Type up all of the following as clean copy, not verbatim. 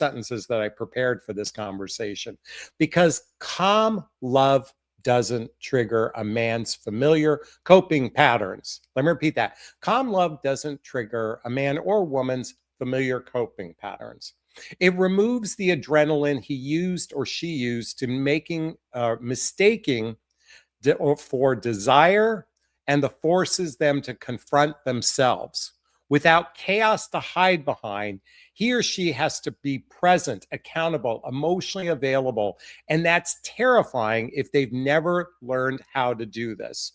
sentences that I prepared for this conversation, because calm love doesn't trigger a man's familiar coping patterns. Let me repeat that. Calm love doesn't trigger a man or woman's familiar coping patterns. It removes the adrenaline he used or she used to mistaking for desire, and forces them to confront themselves. Without chaos to hide behind, he or she has to be present, accountable, emotionally available. And that's terrifying if they've never learned how to do this.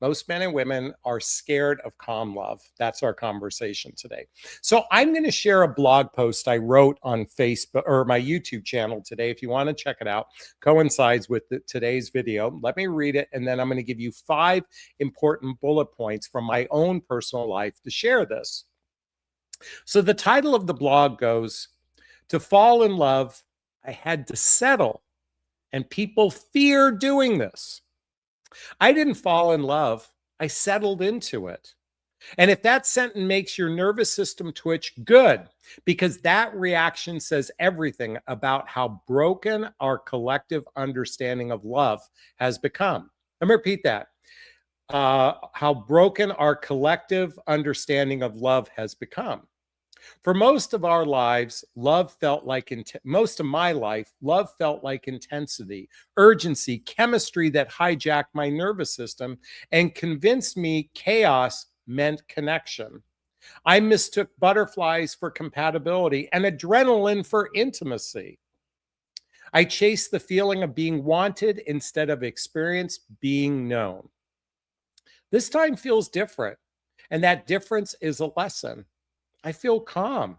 Most men and women are scared of calm love. That's our conversation today. So I'm going to share a blog post I wrote on Facebook or my YouTube channel today. If you want to check it out, coincides with today's video. Let me read it, and then I'm going to give you 5 important bullet points from my own personal life to share this. So the title of the blog goes, "To fall in love, I had to settle, and people fear doing this." I didn't fall in love. I settled into it. And if that sentence makes your nervous system twitch, good, because that reaction says everything about how broken our collective understanding of love has become. Let me repeat that. How broken our collective understanding of love has become. For most of our lives, love felt like, most of my life, love felt like intensity, urgency, chemistry that hijacked my nervous system and convinced me chaos meant connection. I mistook butterflies for compatibility and adrenaline for intimacy. I chased the feeling of being wanted instead of experienced being known. This time feels different, and that difference is a lesson. I feel calm,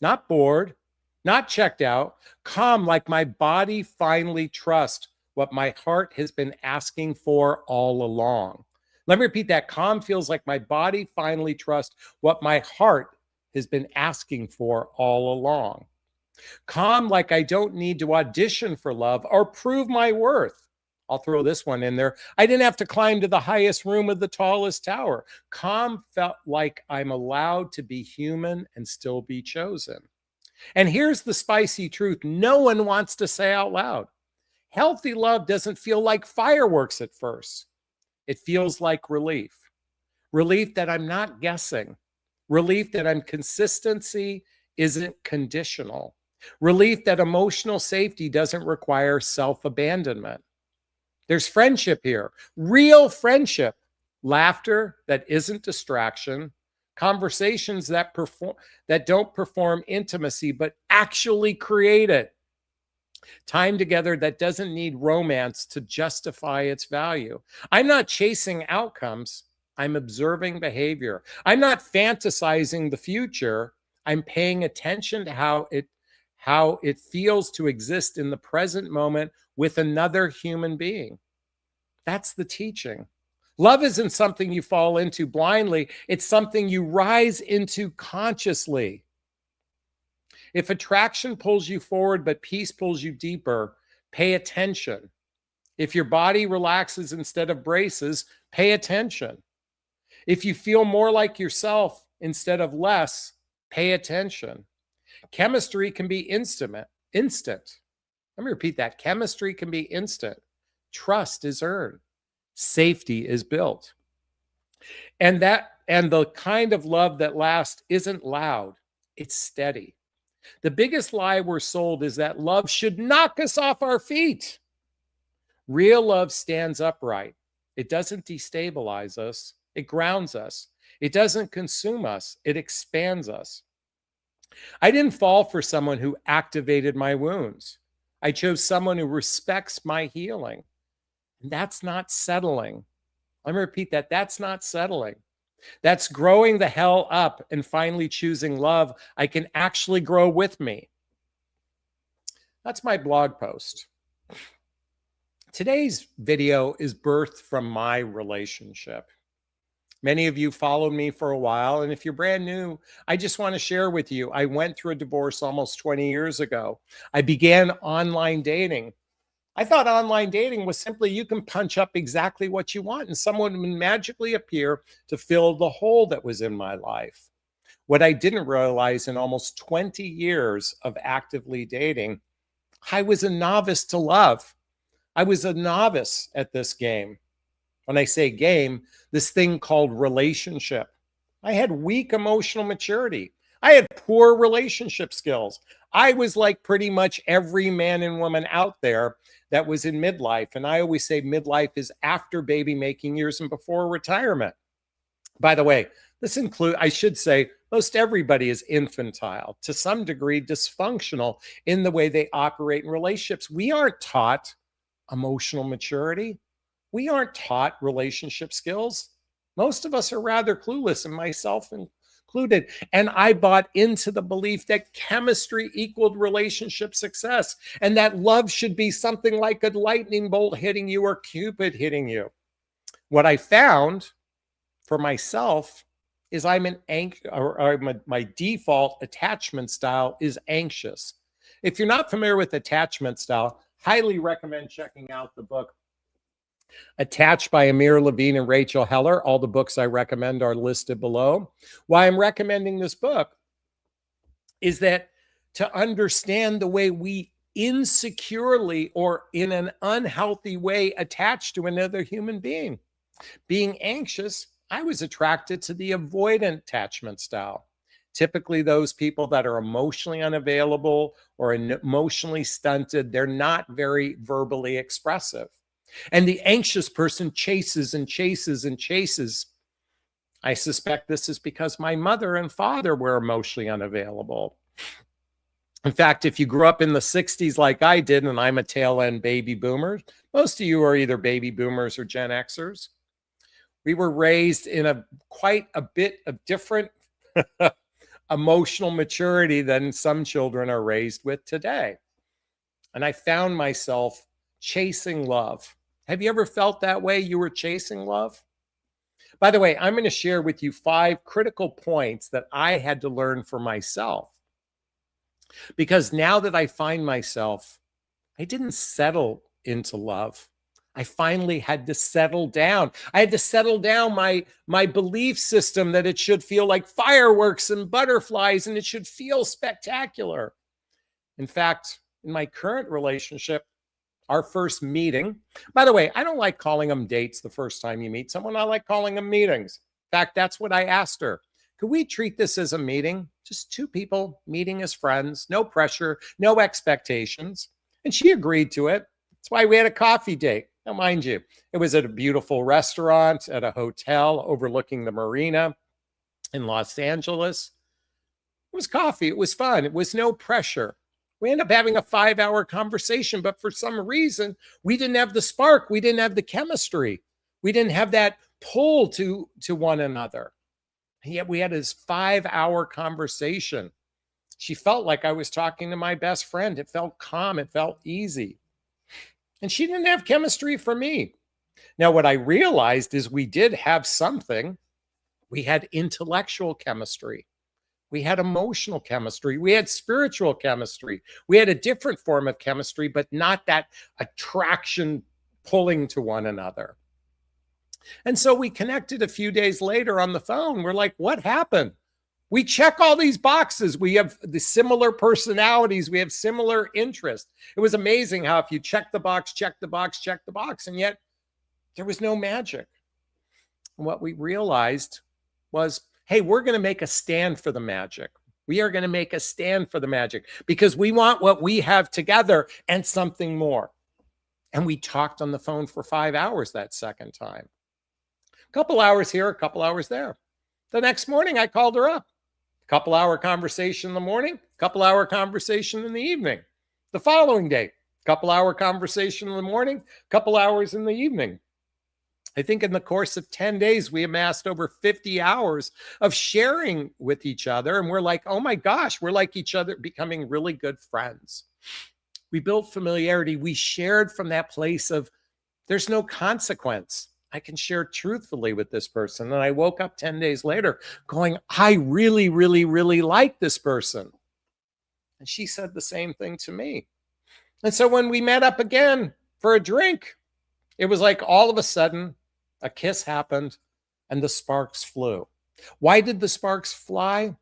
not bored, not checked out, calm like my body finally trusts what my heart has been asking for all along. Let me repeat that. Calm feels like my body finally trusts what my heart has been asking for all along. Calm like I don't need to audition for love or prove my worth. I'll throw this one in there. I didn't have to climb to the highest room of the tallest tower. Calm felt like I'm allowed to be human and still be chosen. And here's the spicy truth no one wants to say out loud. Healthy love doesn't feel like fireworks at first. It feels like relief. Relief that I'm not guessing. Relief that consistency isn't conditional. Relief that emotional safety doesn't require self-abandonment. There's friendship here, real friendship, laughter that isn't distraction, conversations that don't perform intimacy, but actually create it. Time together that doesn't need romance to justify its value. I'm not chasing outcomes. I'm observing behavior. I'm not fantasizing the future. I'm paying attention to how it feels to exist in the present moment with another human being. That's the teaching. Love isn't something you fall into blindly. It's something you rise into consciously. If attraction pulls you forward, but peace pulls you deeper, pay attention. If your body relaxes instead of braces, pay attention. If you feel more like yourself instead of less, pay attention. Chemistry can be instant. Let me repeat that. Chemistry can be instant. Trust is earned. Safety is built. And the kind of love that lasts isn't loud. It's steady. The biggest lie we're sold is that love should knock us off our feet. Real love stands upright. It doesn't destabilize us. It grounds us. It doesn't consume us. It expands us. I didn't fall for someone who activated my wounds. I chose someone who respects my healing. And that's not settling. Let me repeat that. That's not settling. That's growing the hell up and finally choosing love I can actually grow with me. That's my blog post. Today's video is birthed from my relationship. Many of you followed me for a while, and if you're brand new, I just want to share with you, I went through a divorce almost 20 years ago. I began online dating. I thought online dating was simply you can punch up exactly what you want and someone would magically appear to fill the hole that was in my life. What I didn't realize in almost 20 years of actively dating, I was a novice to love. I was a novice at this game. When I say game, this thing called relationship. I had weak emotional maturity. I had poor relationship skills. I was like pretty much every man and woman out there that was in midlife. And I always say midlife is after baby making years and before retirement. By the way, this includes, I should say, most everybody is infantile, to some degree dysfunctional in the way they operate in relationships. We aren't taught emotional maturity. We aren't taught relationship skills. Most of us are rather clueless, and myself included. And I bought into the belief that chemistry equaled relationship success and that love should be something like a lightning bolt hitting you or Cupid hitting you. What I found for myself is my default attachment style is anxious. If you're not familiar with attachment style, highly recommend checking out the book Attached by Amir Levine and Rachel Heller. All the books I recommend are listed below. Why I'm recommending this book is that to understand the way we insecurely or in an unhealthy way attach to another human being. Being anxious, I was attracted to the avoidant attachment style. Typically, those people that are emotionally unavailable or emotionally stunted, they're not very verbally expressive. And the anxious person chases and chases and chases. I suspect this is because my mother and father were emotionally unavailable. In fact, if you grew up in the 60s like I did, and I'm a tail end baby boomer, most of you are either baby boomers or Gen Xers. We were raised in quite a bit of different emotional maturity than some children are raised with today. And I found myself chasing love. Have you ever felt that way? You were chasing love? By the way, I'm going to share with you 5 critical points that I had to learn for myself. Because now that I find myself, I didn't settle into love. I finally had to settle down. I had to settle down my belief system that it should feel like fireworks and butterflies and it should feel spectacular. In fact, in my current relationship, our first meeting, by the way, I don't like calling them dates the first time you meet someone. I like calling them meetings. In fact, that's what I asked her. Could we treat this as a meeting? Just 2 people meeting as friends, no pressure, no expectations. And she agreed to it. That's why we had a coffee date. Now, mind you, it was at a beautiful restaurant at a hotel overlooking the marina in Los Angeles. It was coffee. It was fun. It was no pressure. We ended up having a 5-hour conversation, but for some reason, we didn't have the spark. We didn't have the chemistry. We didn't have that pull to one another. And yet we had this 5-hour conversation. She felt like I was talking to my best friend. It felt calm. It felt easy. And she didn't have chemistry for me. Now, what I realized is we did have something. We had intellectual chemistry. We had emotional chemistry. We had spiritual chemistry. We had a different form of chemistry, but not that attraction pulling to one another. And so we connected a few days later on the phone. We're like, what happened? We check all these boxes. We have the similar personalities. We have similar interests. It was amazing how if you check the box, check the box, check the box, and yet there was no magic. And what we realized was, hey, we're going to make a stand for the magic. We are going to make a stand for the magic because we want what we have together and something more. And we talked on the phone for 5 hours that second time. A couple hours here, a couple hours there. The next morning, I called her up. Couple hour conversation in the morning, couple hour conversation in the evening. The following day, couple hour conversation in the morning, couple hours in the evening. I think in the course of 10 days, we amassed over 50 hours of sharing with each other. And we're like, oh my gosh, we're like each other, becoming really good friends. We built familiarity. We shared from that place of there's no consequence. I can share truthfully with this person. And I woke up 10 days later going, I really, really, really like this person. And she said the same thing to me. And so when we met up again for a drink, it was like all of a sudden a kiss happened and the sparks flew. Why did the sparks fly?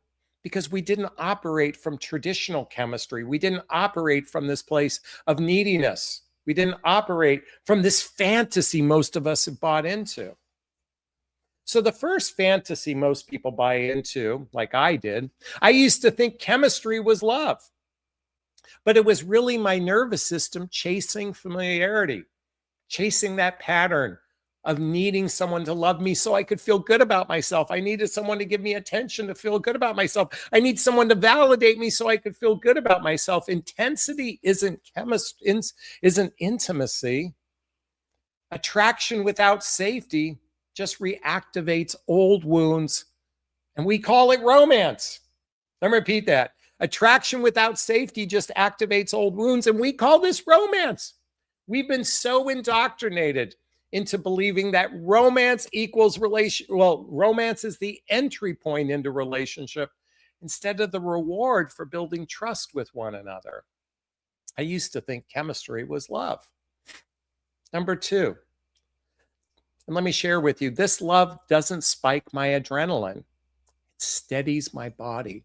because we didn't operate from traditional chemistry. We didn't operate from this place of neediness. We didn't operate from this fantasy most of us have bought into. So the first fantasy most people buy into, like I did, I used to think chemistry was love, but it was really my nervous system chasing familiarity, chasing that pattern of needing someone to love me so I could feel good about myself. I needed someone to give me attention to feel good about myself. I need someone to validate me so I could feel good about myself. Intensity isn't isn't intimacy. Attraction without safety just reactivates old wounds, and we call it romance. Let me repeat that. Attraction without safety just activates old wounds, and we call this romance. We've been so indoctrinated into believing that romance equals romance is the entry point into relationship instead of the reward for building trust with one another. I used to think chemistry was love. Number two, and let me share with you, this love doesn't spike my adrenaline. It steadies my body.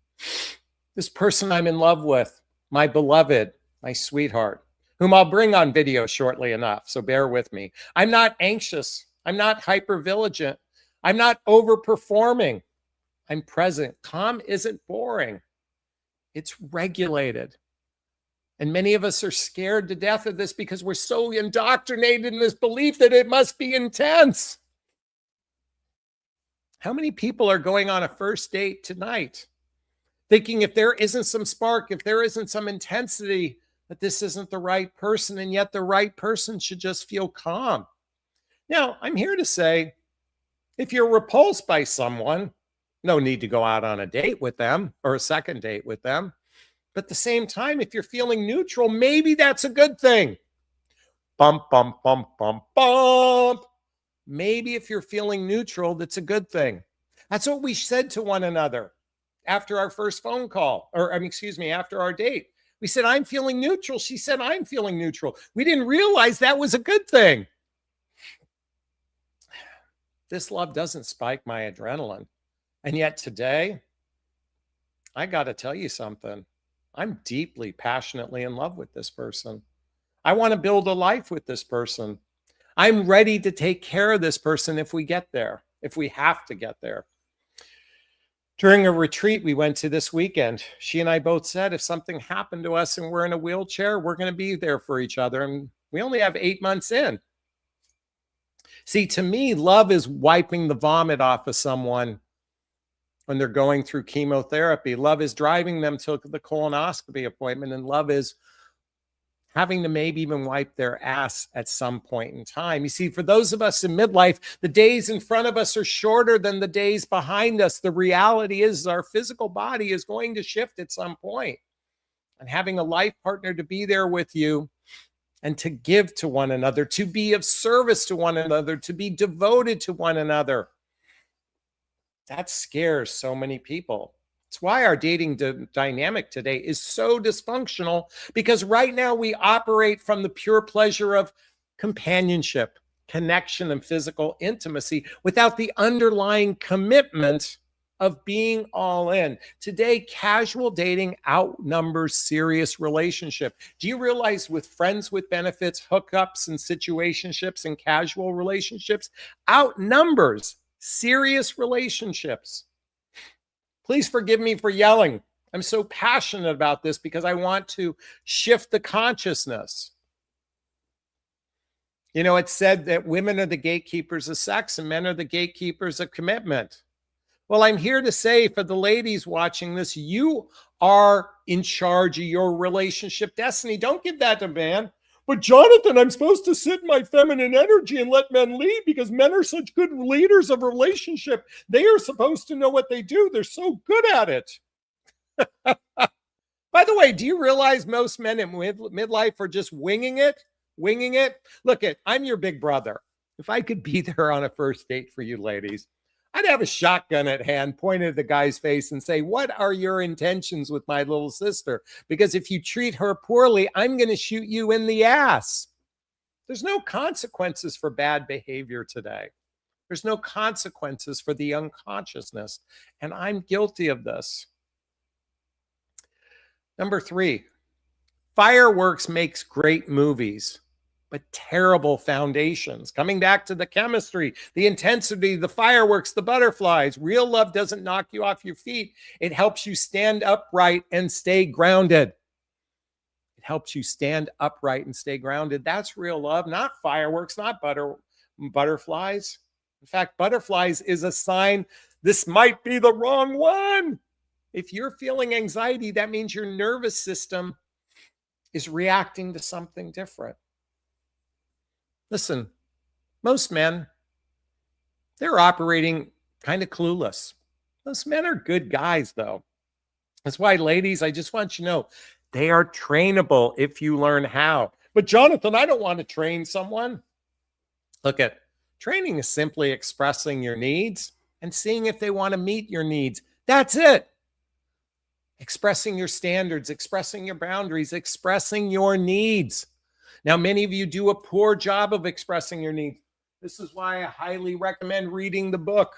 This person I'm in love with, my beloved, my sweetheart, whom I'll bring on video shortly enough, so bear with me. I'm not anxious. I'm not hypervigilant. I'm not overperforming. I'm present. Calm isn't boring. It's regulated. And many of us are scared to death of this because we're so indoctrinated in this belief that it must be intense. How many people are going on a first date tonight thinking if there isn't some spark, if there isn't some intensity, that this isn't the right person, and yet the right person should just feel calm? Now, I'm here to say, if you're repulsed by someone, no need to go out on a date with them or a second date with them. But at the same time, if you're feeling neutral, maybe that's a good thing. Bump, bump, bump, bump, bump. Maybe if you're feeling neutral, that's a good thing. That's what we said to one another after our first phone call, after our date. We said, I'm feeling neutral. She said, I'm feeling neutral. We didn't realize that was a good thing. This love doesn't spike my adrenaline. And yet today, I got to tell you something. I'm deeply, passionately in love with this person. I want to build a life with this person. I'm ready to take care of this person if we get there, if we have to get there. During a retreat we went to this weekend, she and I both said, if something happened to us and we're in a wheelchair, we're going to be there for each other. And we only have 8 months in. See, to me, love is wiping the vomit off of someone when they're going through chemotherapy. Love is driving them to the colonoscopy appointment, and love is having to maybe even wipe their ass at some point in time. You see, for those of us in midlife, the days in front of us are shorter than the days behind us. The reality is our physical body is going to shift at some point. And having a life partner to be there with you and to give to one another, to be of service to one another, to be devoted to one another, that scares so many people. It's why our dating dynamic today is so dysfunctional, because right now we operate from the pure pleasure of companionship, connection, and physical intimacy without the underlying commitment of being all in. Today, casual dating outnumbers serious relationship. Do you realize with friends with benefits, hookups, and situationships and casual relationships outnumbers serious relationships? Please forgive me for yelling. I'm so passionate about this because I want to shift the consciousness. You know, it's said that women are the gatekeepers of sex and men are the gatekeepers of commitment. Well, I'm here to say for the ladies watching this, you are in charge of your relationship destiny. Don't give that to man. But Jonathan, I'm supposed to sit in my feminine energy and let men lead because men are such good leaders of relationship. They are supposed to know what they do. They're so good at it. By the way, do you realize most men in midlife are just winging it? Winging it? Look, I'm your big brother. If I could be there on a first date for you ladies, I'd have a shotgun at hand, pointed at the guy's face and say, what are your intentions with my little sister? Because if you treat her poorly, I'm going to shoot you in the ass. There's no consequences for bad behavior today. There's no consequences for the unconsciousness. And I'm guilty of this. Number 3, fireworks makes great movies, but terrible foundations. Coming back to the chemistry, the intensity, the fireworks, the butterflies. Real love doesn't knock you off your feet. It helps you stand upright and stay grounded. It helps you stand upright and stay grounded. That's real love, not fireworks, not butterflies. In fact, butterflies is a sign this might be the wrong one. If you're feeling anxiety, that means your nervous system is reacting to something different. Listen, most men, they're operating kind of clueless. Most men are good guys, though. That's why, ladies, I just want you to know they are trainable if you learn how. But Jonathan, I don't want to train someone. Look at training is simply expressing your needs and seeing if they want to meet your needs. That's it. Expressing your standards, expressing your boundaries, expressing your needs. Now, many of you do a poor job of expressing your needs. This is why I highly recommend reading the book,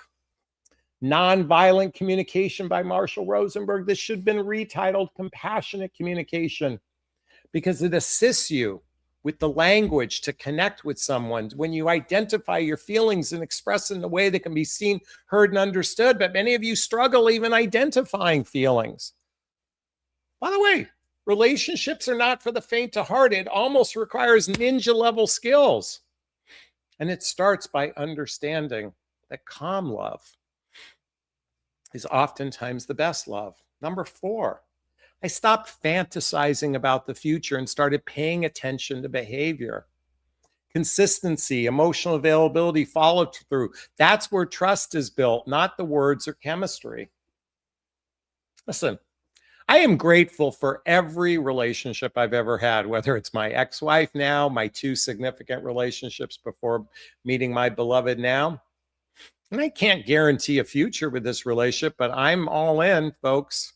Nonviolent Communication by Marshall Rosenberg. This should have been retitled Compassionate Communication because it assists you with the language to connect with someone when you identify your feelings and express in a way that can be seen, heard, and understood. But many of you struggle even identifying feelings. By the way, relationships are not for the faint of heart. It almost requires ninja level skills. And it starts by understanding that calm love is oftentimes the best love. Number 4, I stopped fantasizing about the future and started paying attention to behavior. Consistency, emotional availability, follow through. That's where trust is built, not the words or chemistry. Listen, I am grateful for every relationship I've ever had, whether it's my ex-wife now, my 2 significant relationships before meeting my beloved now. And I can't guarantee a future with this relationship, but I'm all in, folks,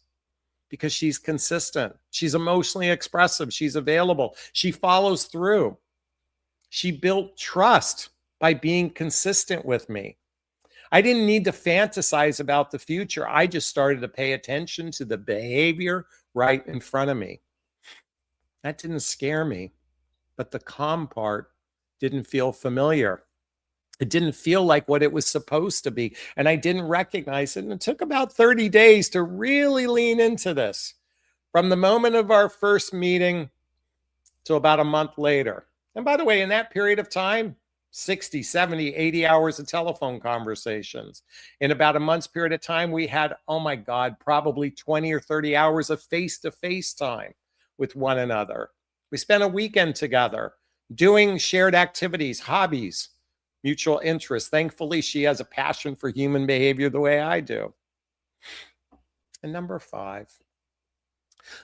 because she's consistent. She's emotionally expressive. She's available. She follows through. She built trust by being consistent with me. I didn't need to fantasize about the future. I just started to pay attention to the behavior right in front of me. That didn't scare me, but the calm part didn't feel familiar. It didn't feel like what it was supposed to be, and I didn't recognize it. And it took about 30 days to really lean into this, from the moment of our first meeting to about a month later. And by the way, in that period of time, 60, 70, 80 hours of telephone conversations. In about a month's period of time, we had, oh my God, probably 20 or 30 hours of face-to-face time with one another. We spent a weekend together doing shared activities, hobbies, mutual interests. Thankfully, she has a passion for human behavior the way I do. And number 5,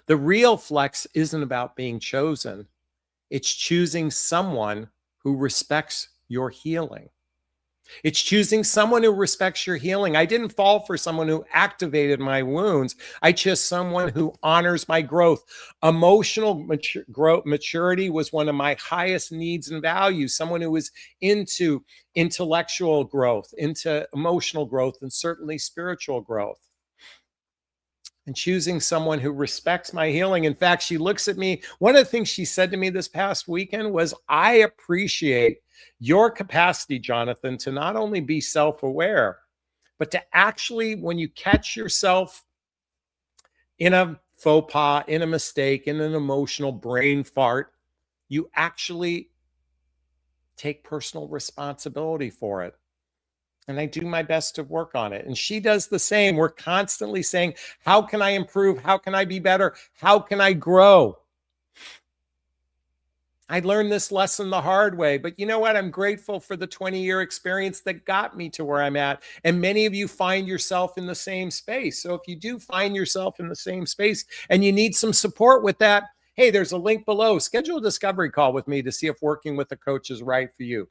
the real flex isn't about being chosen. It's choosing someone who respects your healing. It's choosing someone who respects your healing. I didn't fall for someone who activated my wounds. I chose someone who honors my growth. Emotional maturity was one of my highest needs and values. Someone who was into intellectual growth, into emotional growth, and certainly spiritual growth. And choosing someone who respects my healing. In fact, she looks at me. One of the things she said to me this past weekend was, I appreciate your capacity, Jonathan, to not only be self-aware, but to actually, when you catch yourself in a faux pas, in a mistake, in an emotional brain fart, you actually take personal responsibility for it. And I do my best to work on it. And she does the same. We're constantly saying, how can I improve? How can I be better? How can I grow? I learned this lesson the hard way, but you know what? I'm grateful for the 20-year experience that got me to where I'm at. And many of you find yourself in the same space. So if you do find yourself in the same space and you need some support with that, hey, there's a link below. Schedule a discovery call with me to see if working with a coach is right for you.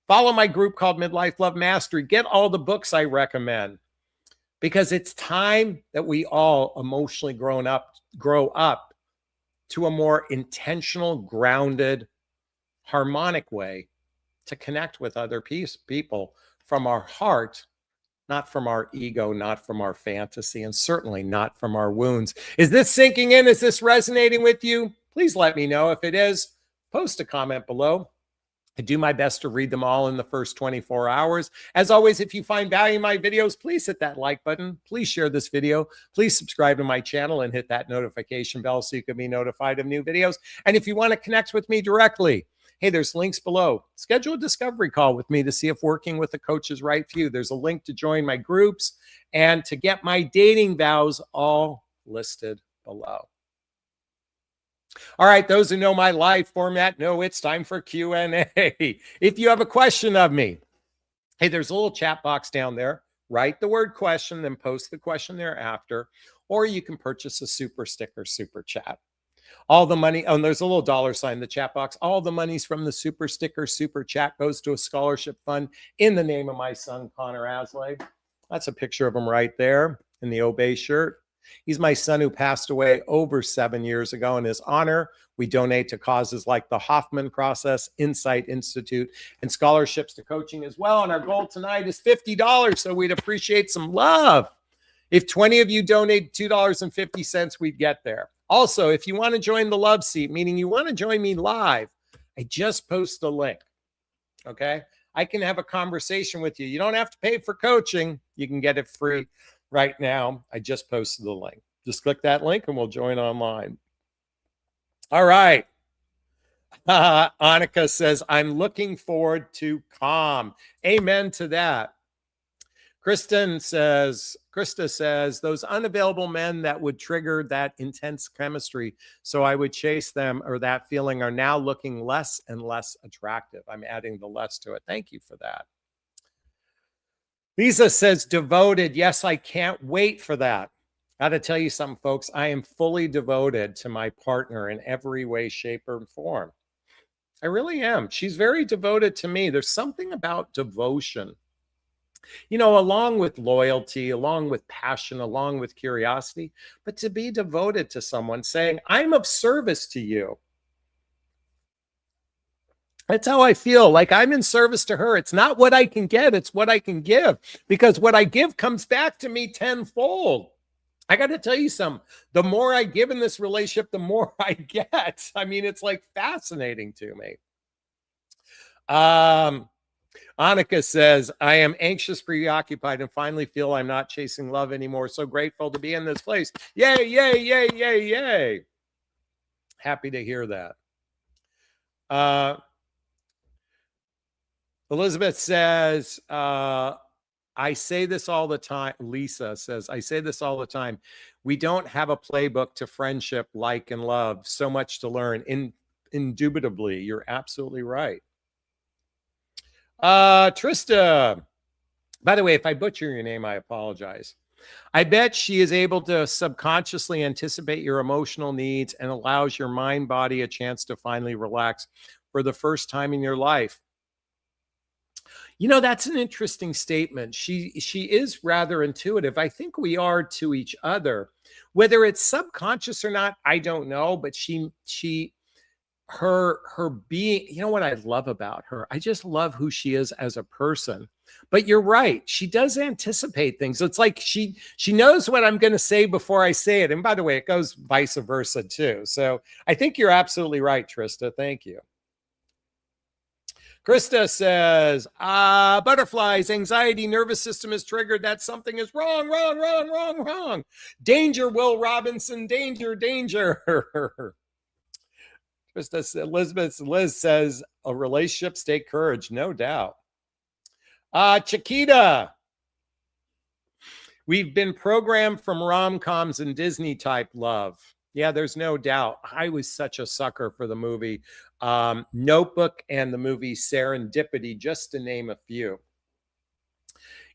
Follow my group called Midlife Love Mastery. Get all the books I recommend, because it's time that we all emotionally grow up to a more intentional, grounded, harmonic way to connect with other people from our heart not from our ego, not from our fantasy, and certainly not from our wounds. Is this sinking in? Is this resonating with you? Please let me know. If it is, post a comment below. I do my best to read them all in the first 24 hours. As always, if you find value in my videos, please hit that like button. Please share this video. Please subscribe to my channel and hit that notification bell so you can be notified of new videos. And if you want to connect with me directly, hey, there's links below. Schedule a discovery call with me to see if working with a coach is right for you. There's a link to join my groups and to get my dating vows, all listed below. All right, those who know my live format know it's time for Q&A. If you have a question of me, hey, there's a little chat box down there. Write the word question, then post the question thereafter, or you can purchase a super sticker, super chat. All the money, oh, and there's a little dollar sign in the chat box. All the monies from the super sticker, super chat goes to a scholarship fund in the name of my son, Connor Aslay. That's a picture of him right there in the Obey shirt. He's my son who passed away over 7 years ago. In his honor, we donate to causes like the Hoffman Process, Insight Institute, and scholarships to coaching as well. And our goal tonight is $50, so we'd appreciate some love. If 20 of you donate $2.50, we'd get there. Also, if you want to join the love seat, meaning you want to join me live, I just post a link, okay? I can have a conversation with you. You don't have to pay for coaching. You can get it free right now. I just posted the link. Just click that link and we'll join online. All right. Annika says, I'm looking forward to calm. Amen to that. Krista says, those unavailable men that would trigger that intense chemistry, so I would chase them, or that feeling, are now looking less and less attractive. I'm adding the less to it. Thank you for that. Lisa says, devoted. Yes, I can't wait for that. Got to tell you something, folks. I am fully devoted to my partner in every way, shape, or form. I really am. She's very devoted to me. There's something about devotion, you know, along with loyalty, along with passion, along with curiosity, but to be devoted to someone, saying, I'm of service to you. That's how I feel, like I'm in service to her. It's not what I can get, it's what I can give, because what I give comes back to me tenfold. I got to tell you something. The more I give in this relationship, the more I get. I mean, it's like fascinating to me. Annika says, I am anxious, preoccupied, and finally feel I'm not chasing love anymore. So grateful to be in this place. Yay, yay, yay, yay, yay. Happy to hear that. Elizabeth says, I say this all the time. Lisa says, I say this all the time. We don't have a playbook to friendship, like, and love. So much to learn. Indubitably, you're absolutely right. Trista, by the way, if I butcher your name, I apologize. I bet she is able to subconsciously anticipate your emotional needs and allows your mind body a chance to finally relax for the first time in your life. You know, that's an interesting statement. She is rather intuitive. I think we are to each other. Whether it's subconscious or not, I don't know, but her being, you know what I love about her? I just love who she is as a person. But you're right. She does anticipate things. It's like she knows what I'm going to say before I say it. And by the way, it goes vice versa too. So I think you're absolutely right, Trista. Thank you. Krista says, butterflies, anxiety, nervous system is triggered. That something is wrong, wrong, wrong, wrong, wrong. Danger, Will Robinson, danger, danger. Liz says, a relationship, take courage, no doubt. Chiquita, we've been programmed from rom-coms and Disney type love. Yeah, there's no doubt. I was such a sucker for the movie Notebook and the movie Serendipity, just to name a few.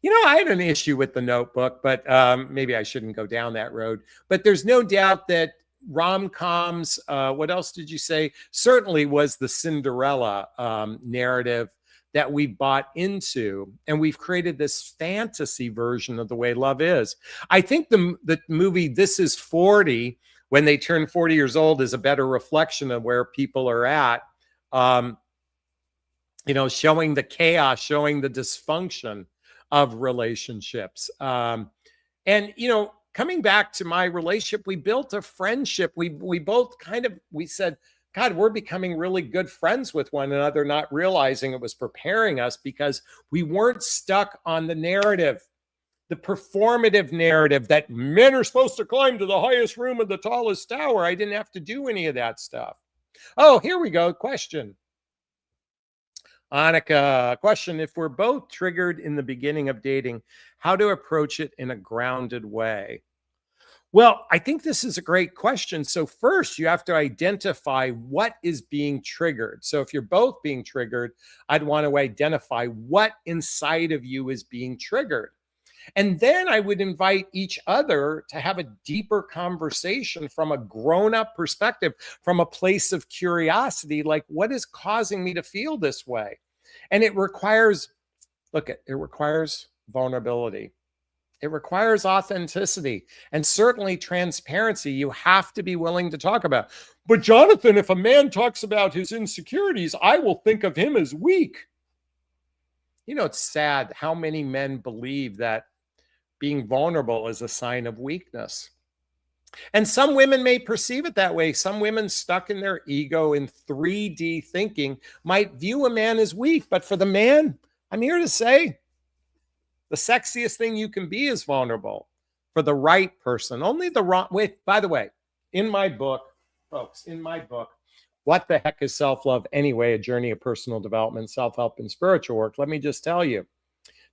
You know, I had an issue with the Notebook, but maybe I shouldn't go down that road. But there's no doubt that rom-coms, what else did you say? Certainly was the Cinderella narrative that we bought into, and we've created this fantasy version of the way love is. I think the movie This Is 40, when they turn 40 years old, is a better reflection of where people are at. You know, showing the chaos, showing the dysfunction of relationships. And coming back to my relationship, we built a friendship. We both we said, God, we're becoming really good friends with one another, not realizing it was preparing us because we weren't stuck on the narrative, the performative narrative that men are supposed to climb to the highest room of the tallest tower. I didn't have to do any of that stuff. Oh, here we go. Question. Annika, question. If we're both triggered in the beginning of dating, how to approach it in a grounded way? Well, I think this is a great question. So first, you have to identify what is being triggered. So if you're both being triggered, I'd want to identify what inside of you is being triggered. And then I would invite each other to have a deeper conversation from a grown-up perspective, from a place of curiosity, like what is causing me to feel this way? And it requires vulnerability. It requires authenticity and certainly transparency. You have to be willing to talk about. But Jonathan, if a man talks about his insecurities, I will think of him as weak. It's sad how many men believe that being vulnerable is a sign of weakness. And some women may perceive it that way. Some women stuck in their ego in 3D thinking might view a man as weak. But for the man, I'm here to say the sexiest thing you can be is vulnerable for the right person. Only the wrong way. By the way, in my book, folks, What the Heck is Self-Love Anyway? A Journey of Personal Development, Self-Help, and Spiritual Work. Let me just tell you.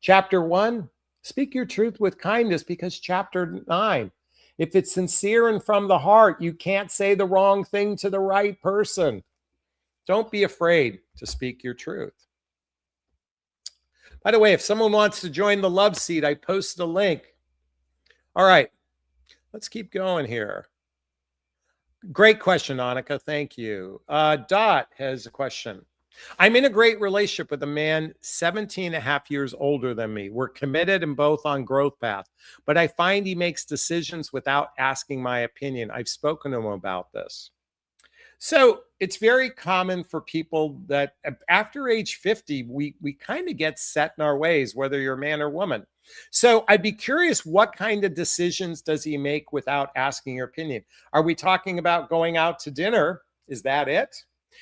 Chapter 1, speak your truth with kindness, because chapter 9, if it's sincere and from the heart, you can't say the wrong thing to the right person. Don't be afraid to speak your truth. By the way, if someone wants to join the Love Seat, I posted a link. All right, let's keep going here. Great question, Annika. Thank you. Dot has a question. I'm in a great relationship with a man 17 and a half years older than me. We're committed and both on growth path, but I find he makes decisions without asking my opinion. I've spoken to him about this. So it's very common for people that after age 50, we kind of get set in our ways, whether you're a man or woman. So I'd be curious, what kind of decisions does he make without asking your opinion? Are we talking about going out to dinner? Is that it?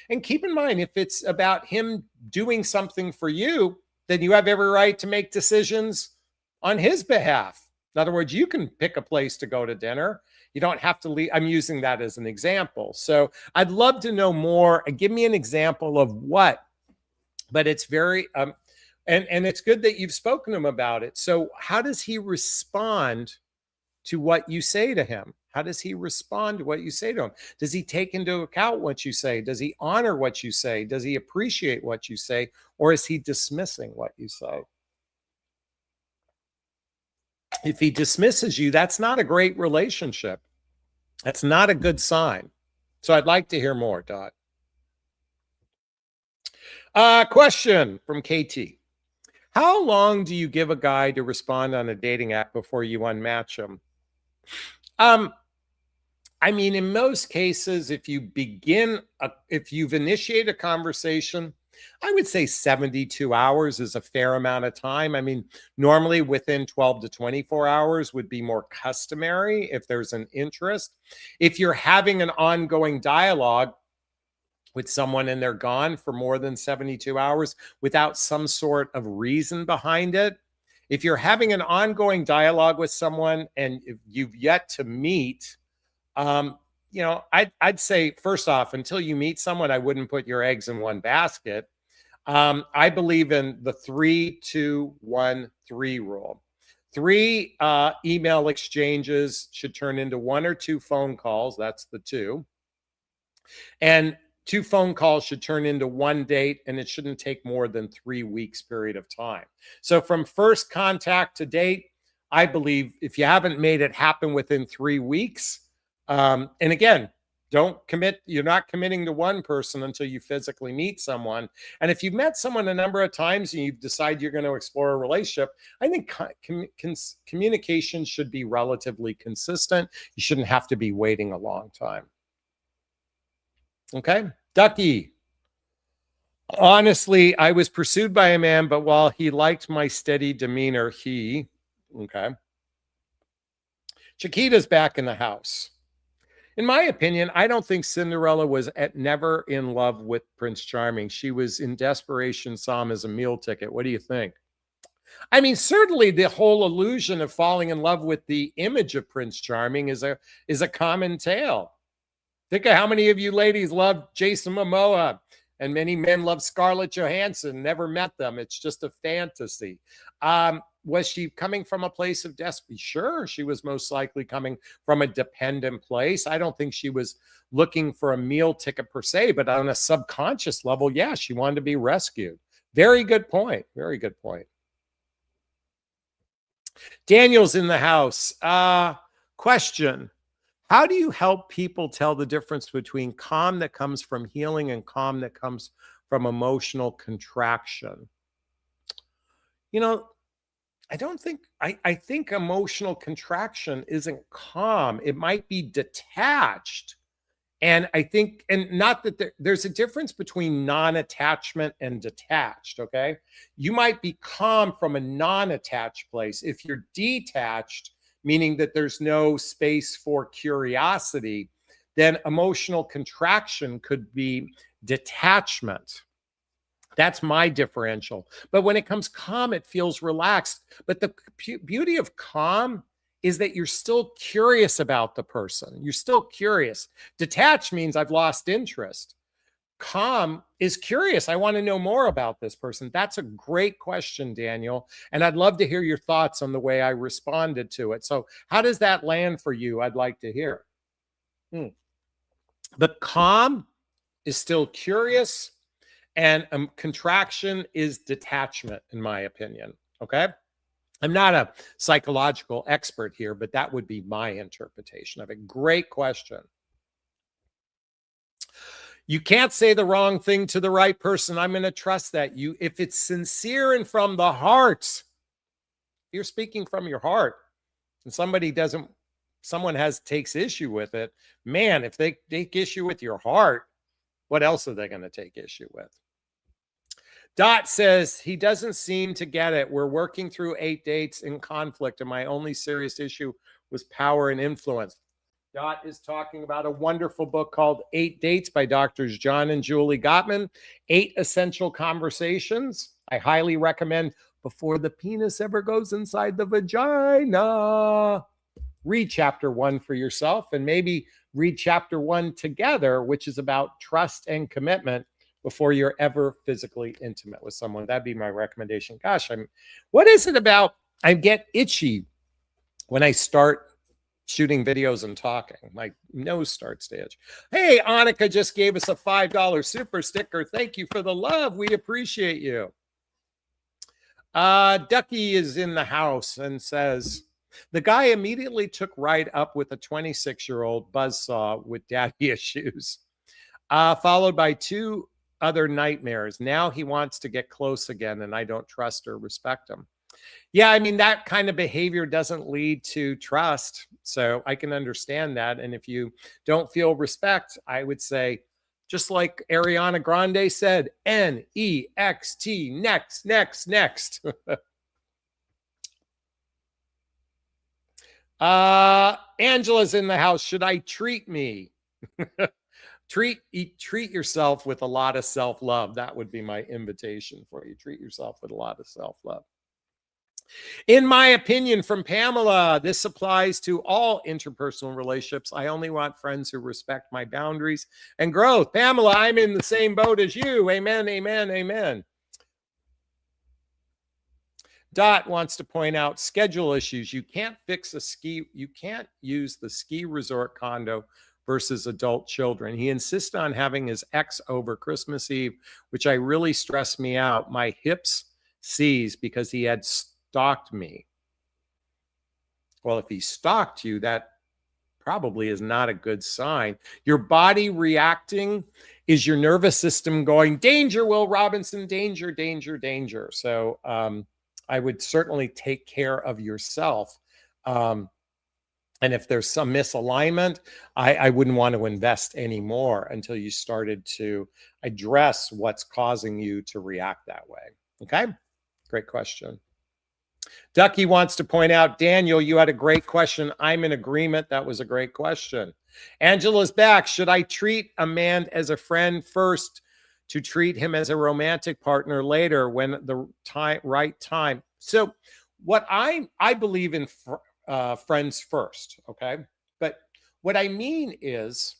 And keep in mind, if it's about him doing something for you, then you have every right to make decisions on his behalf. In other words, you can pick a place to go to dinner. You don't have to leave. I'm using that as an example. So I'd love to know more. Give me an example of what, but it's very, and it's good that you've spoken to him about it. So how does he respond to what you say to him? How does he respond to what you say to him? Does he take into account what you say? Does he honor what you say? Does he appreciate what you say? Or is he dismissing what you say? If he dismisses you, that's not a great relationship. That's not a good sign. So I'd like to hear more, Dot. Question from KT. How long do you give a guy to respond on a dating app before you unmatch him? I mean, in most cases, if you've initiated a conversation, I would say 72 hours is a fair amount of time. I mean, normally within 12 to 24 hours would be more customary if there's an interest. If you're having an ongoing dialogue with someone and they're gone for more than 72 hours without some sort of reason behind it, if you're having an ongoing dialogue with someone and if you've yet to meet, I'd say, first off, until you meet someone, I wouldn't put your eggs in one basket. I believe in the 3-2-1-3 rule. 3 email exchanges should turn into 1 or 2 phone calls. That's the 2. And 2 phone calls should turn into 1 date, and it shouldn't take more than 3 weeks period of time. So from first contact to date, I believe if you haven't made it happen within 3 weeks, and again, don't commit. You're not committing to one person until you physically meet someone. And if you've met someone a number of times and you've decided you're going to explore a relationship, I think communication should be relatively consistent. You shouldn't have to be waiting a long time. Okay. Ducky. Honestly, I was pursued by a man, but while he liked my steady demeanor, okay. Chiquita's back in the house. In my opinion, I don't think Cinderella was never in love with Prince Charming. She was in desperation, saw him as a meal ticket. What do you think? I mean, certainly the whole illusion of falling in love with the image of Prince Charming is a common tale. Think of how many of you ladies love Jason Momoa, and many men love Scarlett Johansson. Never met them. It's just a fantasy. Was she coming from a place of desperation? Sure, she was most likely coming from a dependent place. I don't think she was looking for a meal ticket per se, but on a subconscious level, yeah, she wanted to be rescued. Very good point. Very good point. Daniel's in the house. Question. How do you help people tell the difference between calm that comes from healing and calm that comes from emotional contraction? You know, I think emotional contraction isn't calm. It might be detached. And I think, and not that there's a difference between non-attachment and detached, okay? You might be calm from a non-attached place. If you're detached, meaning that there's no space for curiosity, then emotional contraction could be detachment. That's my differential. But when it comes calm, it feels relaxed. But the beauty of calm is that you're still curious about the person. You're still curious. Detached means I've lost interest. Calm is curious. I want to know more about this person. That's a great question, Daniel. And I'd love to hear your thoughts on the way I responded to it. So how does that land for you? I'd like to hear. The calm is still curious, and contraction is detachment, in my opinion. Okay. I'm not a psychological expert here, but that would be my interpretation of it. Great question. You can't say the wrong thing to the right person. I'm going to trust that. If it's sincere and from the heart, you're speaking from your heart, and someone takes issue with it, man, if they take issue with your heart, what else are they going to take issue with? Dot says he doesn't seem to get it. We're working through 8 dates in conflict, and my only serious issue was power and influence. Dot is talking about a wonderful book called 8 Dates by Doctors John and Julie Gottman, 8 Essential Conversations. I highly recommend before the penis ever goes inside the vagina. Read chapter 1 for yourself, and maybe read chapter 1 together, which is about trust and commitment before you're ever physically intimate with someone. That'd be my recommendation. Gosh, what is it about? I get itchy when I start shooting videos and talking. My nose starts to itch. Hey, Annika just gave us a $5 super sticker. Thank you for the love. We appreciate you. Ducky is in the house and says, the guy immediately took right up with a 26-year-old buzzsaw with daddy issues, followed by 2 other nightmares. Now he wants to get close again, and I don't trust or respect him. Yeah, I mean, that kind of behavior doesn't lead to trust. So I can understand that. And if you don't feel respect, I would say, just like Ariana Grande said, N-E-X-T, next, next, next. Angela's in the house. Should I treat me? Treat yourself with a lot of self-love. That would be my invitation for you. Treat yourself with a lot of self-love. In my opinion, from Pamela, this applies to all interpersonal relationships. I only want friends who respect my boundaries and growth. Pamela, I'm in the same boat as you. Amen, amen, amen. Dot wants to point out schedule issues. You can't use the ski resort condo versus adult children. He insisted on having his ex over Christmas Eve, which really stressed me out. My hips seized because he had stalked me. Well, if he stalked you, that probably is not a good sign. Your body reacting is your nervous system going, danger, Will Robinson, danger, danger, danger. So I would certainly take care of yourself. And if there's some misalignment, I wouldn't want to invest anymore until you started to address what's causing you to react that way. Okay, great question. Ducky wants to point out, Daniel, you had a great question. I'm in agreement. That was a great question. Angela's back. Should I treat a man as a friend first to treat him as a romantic partner later when the right time? So what I believe in friends first, okay? But what I mean is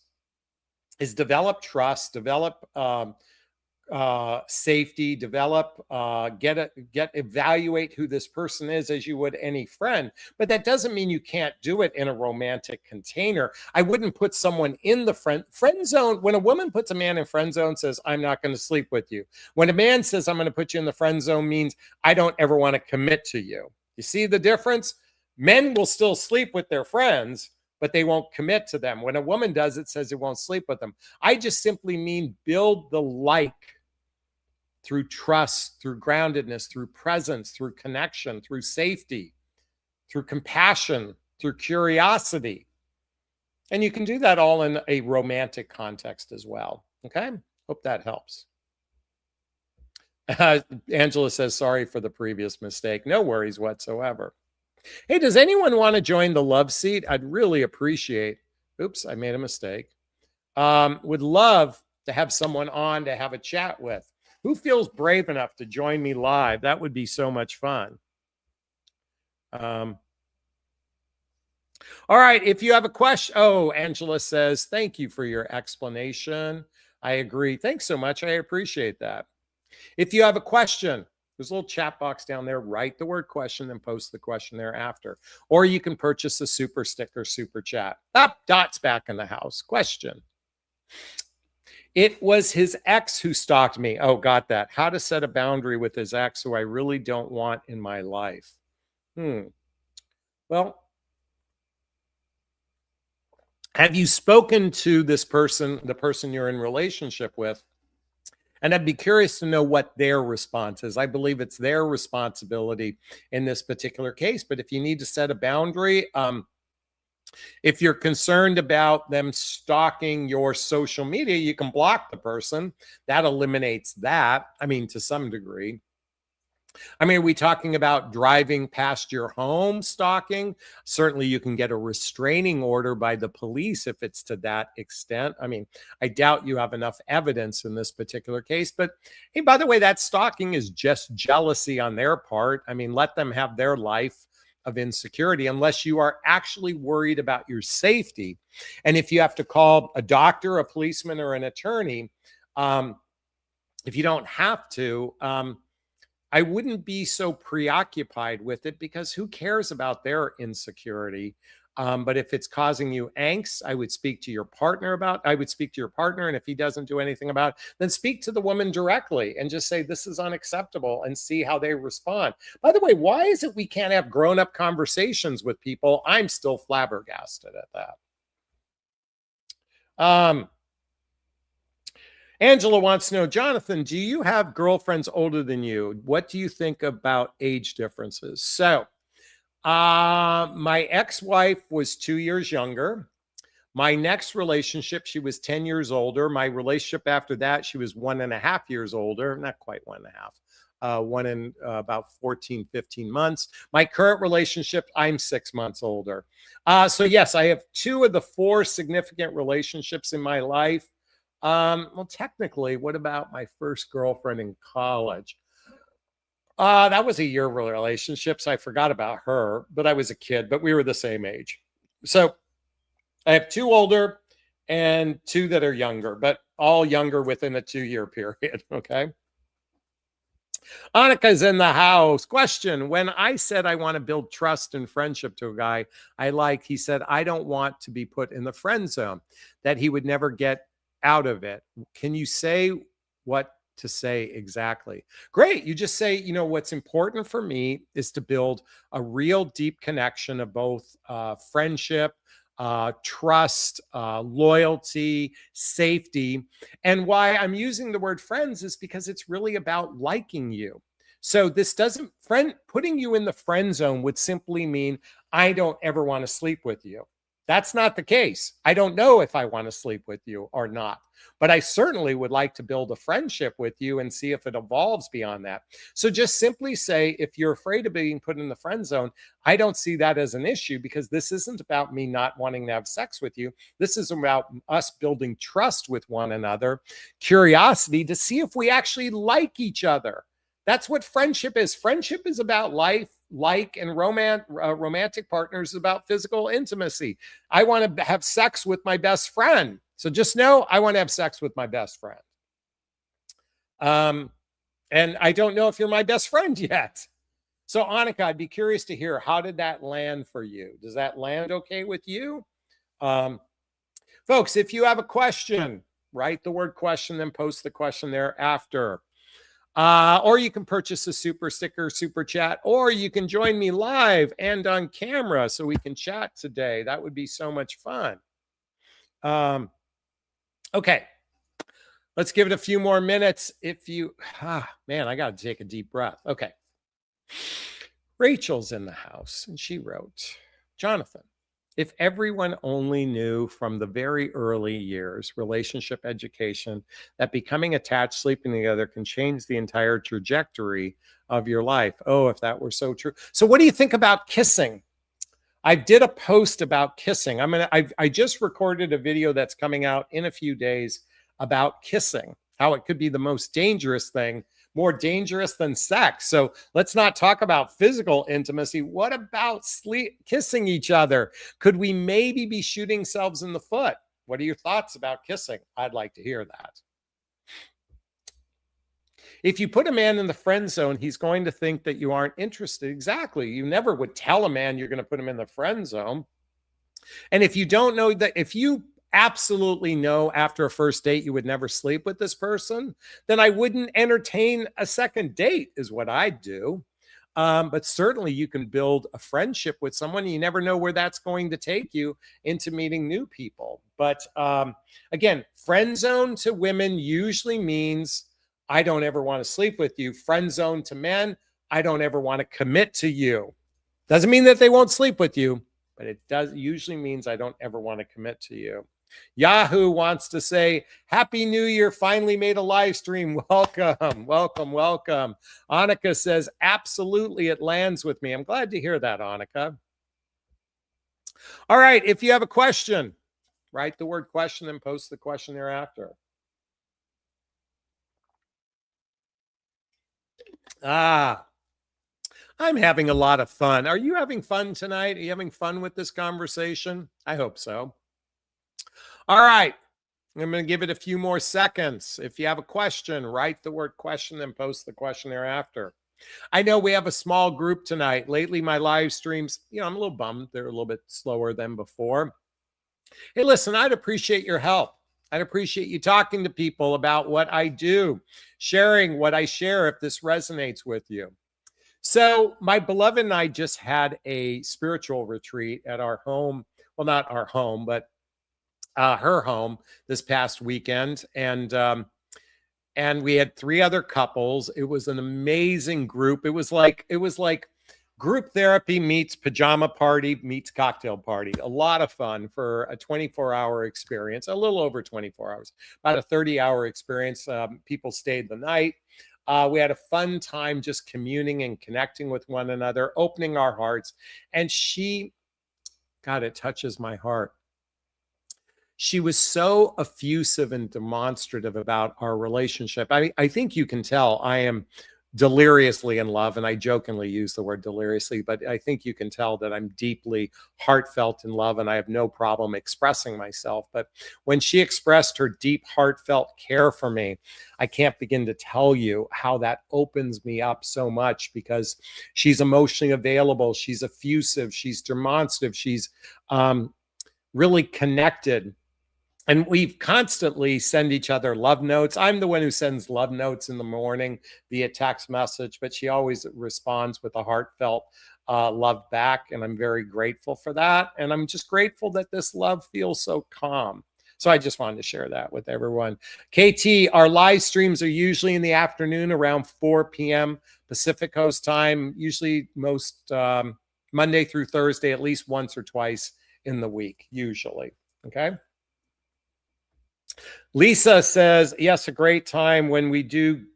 develop trust, develop safety, develop, evaluate who this person is as you would any friend. But that doesn't mean you can't do it in a romantic container. I wouldn't put someone in the friend zone. When a woman puts a man in friend zone, says, I'm not going to sleep with you. When a man says, I'm going to put you in the friend zone, means I don't ever want to commit to you. You see the difference? Men will still sleep with their friends, but they won't commit to them. When a woman does, it says it won't sleep with them. I just simply mean build the like through trust, through groundedness, through presence, through connection, through safety, through compassion, through curiosity. And you can do that all in a romantic context as well. Okay? Hope that helps. Angela says, sorry for the previous mistake. No worries whatsoever. Hey, does anyone want to join the love seat? I'd really appreciate, oops, I made a mistake. Would love to have someone on to have a chat with. Who feels brave enough to join me live? That would be so much fun. All right, if you have a question, oh, Angela says, thank you for your explanation. I agree. Thanks so much. I appreciate that. If you have a question, there's a little chat box down there. Write the word question and post the question thereafter. Or you can purchase a super sticker, super chat. Dot's back in the house. Question. It was his ex who stalked me. Oh, got that. How to set a boundary with his ex who I really don't want in my life. Well, have you spoken to this person, the person you're in relationship with? And I'd be curious to know what their response is. I believe it's their responsibility in this particular case. But if you need to set a boundary, if you're concerned about them stalking your social media, you can block the person. That eliminates that. I mean, to some degree. I mean, are we talking about driving past your home stalking? Certainly you can get a restraining order by the police if it's to that extent. I mean, I doubt you have enough evidence in this particular case. But hey, by the way, that stalking is just jealousy on their part. I mean, let them have their life of insecurity unless you are actually worried about your safety. And if you have to call a doctor, a policeman, or an attorney, if you don't have to, I wouldn't be so preoccupied with it because who cares about their insecurity? But if it's causing you angst, I would speak to your partner and if he doesn't do anything about it, then speak to the woman directly and just say, this is unacceptable, and see how they respond. By the way, why is it we can't have grown-up conversations with people? I'm still flabbergasted at that. Angela wants to know, Jonathan, do you have girlfriends older than you? What do you think about age differences? So my ex-wife was 2 years younger. My next relationship, she was 10 years older. My relationship after that, she was 1.5 years older. Not quite 1.5. One in about 14, 15 months. My current relationship, I'm 6 months older. So yes, I have 2 of the 4 significant relationships in my life. Well, technically, what about my first girlfriend in college? That was a year relationship, so I forgot about her, but I was a kid, but we were the same age. So I have 2 older and 2 that are younger, but all younger within a 2-year period. Okay. Annika's in the house. Question. When I said I want to build trust and friendship to a guy I like, he said, I don't want to be put in the friend zone, that he would never get out of it. Can you say what to say exactly? Great. You just say, what's important for me is to build a real deep connection of both friendship, trust, loyalty, safety. And why I'm using the word friends is because it's really about liking you. So this doesn't putting you in the friend zone would simply mean I don't ever want to sleep with you. That's not the case. I don't know if I want to sleep with you or not, but I certainly would like to build a friendship with you and see if it evolves beyond that. So just simply say, if you're afraid of being put in the friend zone, I don't see that as an issue, because this isn't about me not wanting to have sex with you. This is about us building trust with one another, curiosity to see if we actually like each other. That's what friendship is. Friendship is about life, and romantic partners is about physical intimacy. I want to have sex with my best friend. So just know I want to have sex with my best friend. And I don't know if you're my best friend yet. So Annika, I'd be curious to hear, how did that land for you? Does that land okay with you? Folks, if you have a question, write the word question, then post the question thereafter. Or you can purchase a super sticker, super chat, or you can join me live and on camera so we can chat today. That would be so much fun. Okay, let's give it a few more minutes. If you, man, I got to take a deep breath. Okay. Rachel's in the house and she wrote, Jonathan, if everyone only knew from the very early years, relationship education, that becoming attached, sleeping together can change the entire trajectory of your life. Oh, if that were so true. So what do you think about kissing? I did a post about kissing. I just recorded a video that's coming out in a few days about kissing, how it could be the most dangerous thing, more dangerous than sex. So let's not talk about physical intimacy. What about kissing each other? Could we maybe be shooting ourselves in the foot? What are your thoughts about kissing? I'd like to hear that. If you put a man in the friend zone, he's going to think that you aren't interested. Exactly. You never would tell a man you're going to put him in the friend zone. And if you don't know that, if you absolutely know after a first date you would never sleep with this person, then I wouldn't entertain a second date, is what I'd do. But certainly you can build a friendship with someone. You never know where that's going to take you into meeting new people. But again, friend zone to women usually means I don't ever want to sleep with you. Friend zone to men, I don't ever want to commit to you. Doesn't mean that they won't sleep with you, but it does usually means I don't ever want to commit to you. Yahoo wants to say, Happy New Year. Finally made a live stream. Welcome, welcome, welcome. Annika says, absolutely, it lands with me. I'm glad to hear that, Annika. All right, if you have a question, write the word question and post the question thereafter. I'm having a lot of fun. Are you having fun tonight? Are you having fun with this conversation? I hope so. All right. I'm going to give it a few more seconds. If you have a question, write the word question and post the question thereafter. I know we have a small group tonight. Lately, my live streams, I'm a little bummed. They're a little bit slower than before. Hey, listen, I'd appreciate your help. I'd appreciate you talking to people about what I do, sharing what I share if this resonates with you. So my beloved and I just had a spiritual retreat at our home. Well, not our home, but her home this past weekend. And we had 3 other couples. It was an amazing group. It was like group therapy meets pajama party meets cocktail party. A lot of fun for a 24-hour experience, a little over 24 hours, about a 30-hour experience. People stayed the night. We had a fun time just communing and connecting with one another, opening our hearts. And God, it touches my heart. She was so effusive and demonstrative about our relationship. I think you can tell I am deliriously in love, and I jokingly use the word deliriously, but I think you can tell that I'm deeply heartfelt in love, and I have no problem expressing myself. But when she expressed her deep, heartfelt care for me, I can't begin to tell you how that opens me up so much, because she's emotionally available, she's effusive, she's demonstrative, she's really connected. And we constantly send each other love notes. I'm the one who sends love notes in the morning via text message, but she always responds with a heartfelt love back. And I'm very grateful for that. And I'm just grateful that this love feels so calm. So I just wanted to share that with everyone. KT, our live streams are usually in the afternoon around 4 p.m. Pacific Coast time, usually most Monday through Thursday, at least once or twice in the week, usually. Okay. Lisa says, yes, a great time when do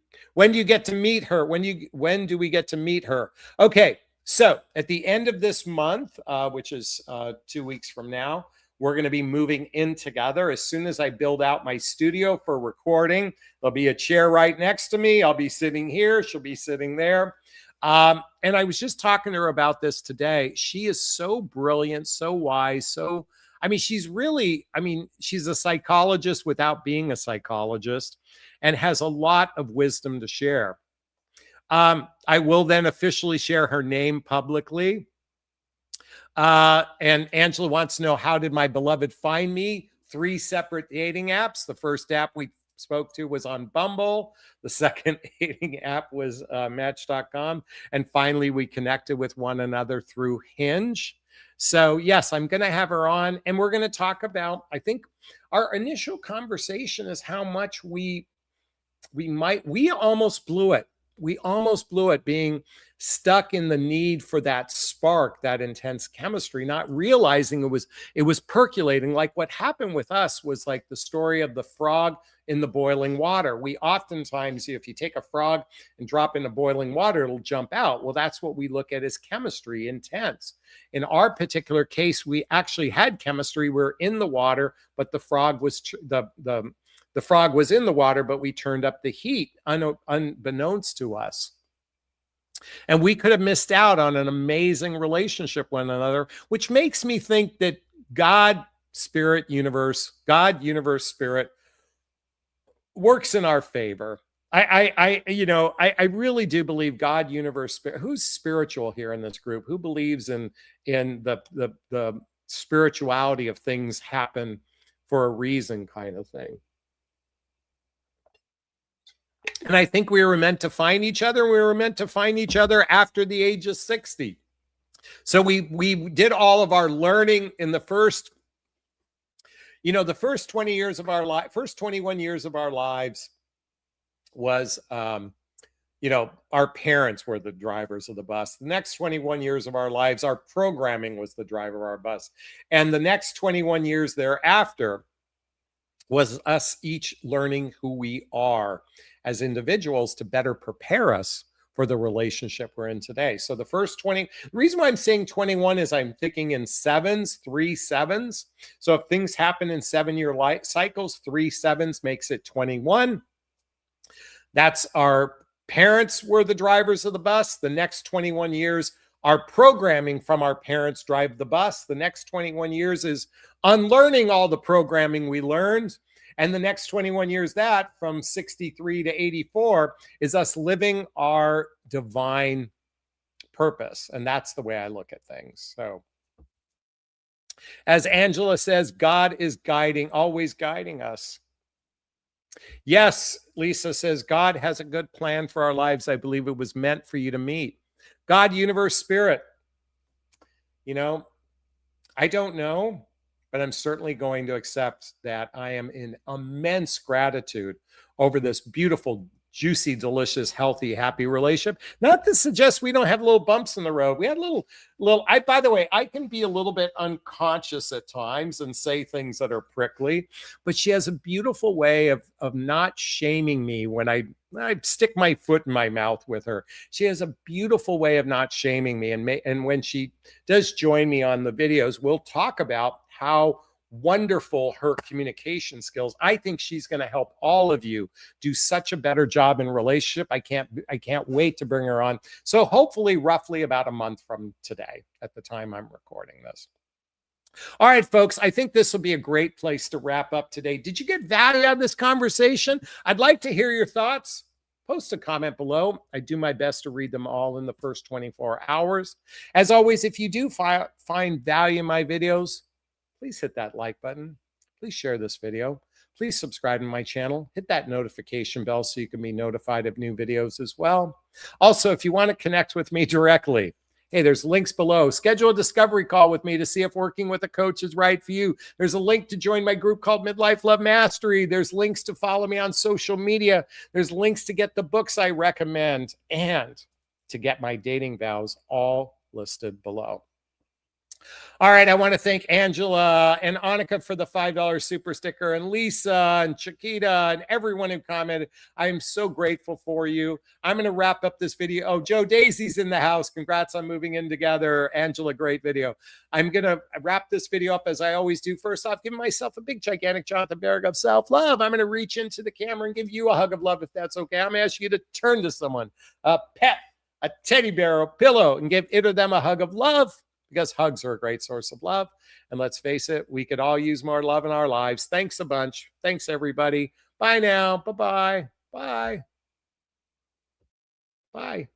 you get to meet her? When do we get to meet her? Okay. So at the end of this month, which is 2 weeks from now, we're going to be moving in together. As soon as I build out my studio for recording, there'll be a chair right next to me. I'll be sitting here. She'll be sitting there. And I was just talking to her about this today. She is so brilliant, so wise, she's a psychologist without being a psychologist and has a lot of wisdom to share. I will then officially share her name publicly. And Angela wants to know, how did my beloved find me? 3 separate dating apps. The first app we spoke to was on Bumble. The second dating app was Match.com. And finally, we connected with one another through Hinge. So yes, I'm going to have her on, and we're going to talk about, I think our initial conversation is how much we almost blew it. We almost blew it, being stuck in the need for that spark, that intense chemistry, not realizing it was percolating. Like what happened with us was like the story of the frog in the boiling water. We oftentimes, if you take a frog and drop into boiling water, it'll jump out. Well, that's what we look at as chemistry, intense. In our particular case, we actually had chemistry. We're in the water, but the frog was the frog was in the water, but we turned up the heat unbeknownst to us. And we could have missed out on an amazing relationship with one another, which makes me think that God, universe, spirit works in our favor. I really do believe God, universe, spirit. Who's spiritual here in this group? Who believes in the spirituality of things happen for a reason kind of thing? And I think we were meant to find each other. We were meant to find each other after the age of 60. So we did all of our learning in the first 20 years of our life, first 21 years of our lives was, our parents were the drivers of the bus. The next 21 years of our lives, our programming was the driver of our bus. And the next 21 years thereafter was us each learning who we are as individuals to better prepare us for the relationship we're in today. So the first 20, the reason why I'm saying 21 is I'm thinking in 3 sevens. So if things happen in 7-year life cycles, 3 sevens makes it 21. That's our parents were the drivers of the bus. The next 21 years, our programming from our parents drive the bus. The next 21 years is unlearning all the programming we learned. And the next 21 years, that from 63 to 84, is us living our divine purpose. And that's the way I look at things. So as Angela says, God is always guiding us. Yes, Lisa says, God has a good plan for our lives. I believe it was meant for you to meet. God, universe, spirit. I don't know, but I'm certainly going to accept that I am in immense gratitude over this beautiful, juicy, delicious, healthy, happy relationship. Not to suggest we don't have little bumps in the road. We had by the way, I can be a little bit unconscious at times and say things that are prickly, but she has a beautiful way of not shaming me when I stick my foot in my mouth with her. She has a beautiful way of not shaming me. And when she does join me on the videos, we'll talk about how wonderful her communication skills. I think she's going to help all of you do such a better job in relationship. I can't wait to bring her on. So hopefully roughly about a month from today at the time I'm recording this. All right, folks, I think this will be a great place to wrap up today. Did you get value out of this conversation? I'd like to hear your thoughts. Post a comment below. I do my best to read them all in the first 24 hours. As always, if you do find value in my videos, please hit that like button. Please share this video. Please subscribe to my channel. Hit that notification bell so you can be notified of new videos as well. Also, if you want to connect with me directly, hey, there's links below. Schedule a discovery call with me to see if working with a coach is right for you. There's a link to join my group called Midlife Love Mastery. There's links to follow me on social media. There's links to get the books I recommend. And to get my dating vows, all listed below. All right, I want to thank Angela and Annika for the $5 super sticker, and Lisa and Chiquita and everyone who commented. I am so grateful for you. I'm going to wrap up this video. Oh, Joe Daisy's in the house. Congrats on moving in together. Angela, great video. I'm going to wrap this video up as I always do. First off, giving myself a big, gigantic Jonathan Barrick of self-love. I'm going to reach into the camera and give you a hug of love if that's okay. I'm going to ask you to turn to someone, a pet, a teddy bear, a pillow, and give it or them a hug of love, because hugs are a great source of love. And let's face it, we could all use more love in our lives. Thanks a bunch. Thanks, everybody. Bye now. Bye-bye. Bye. Bye.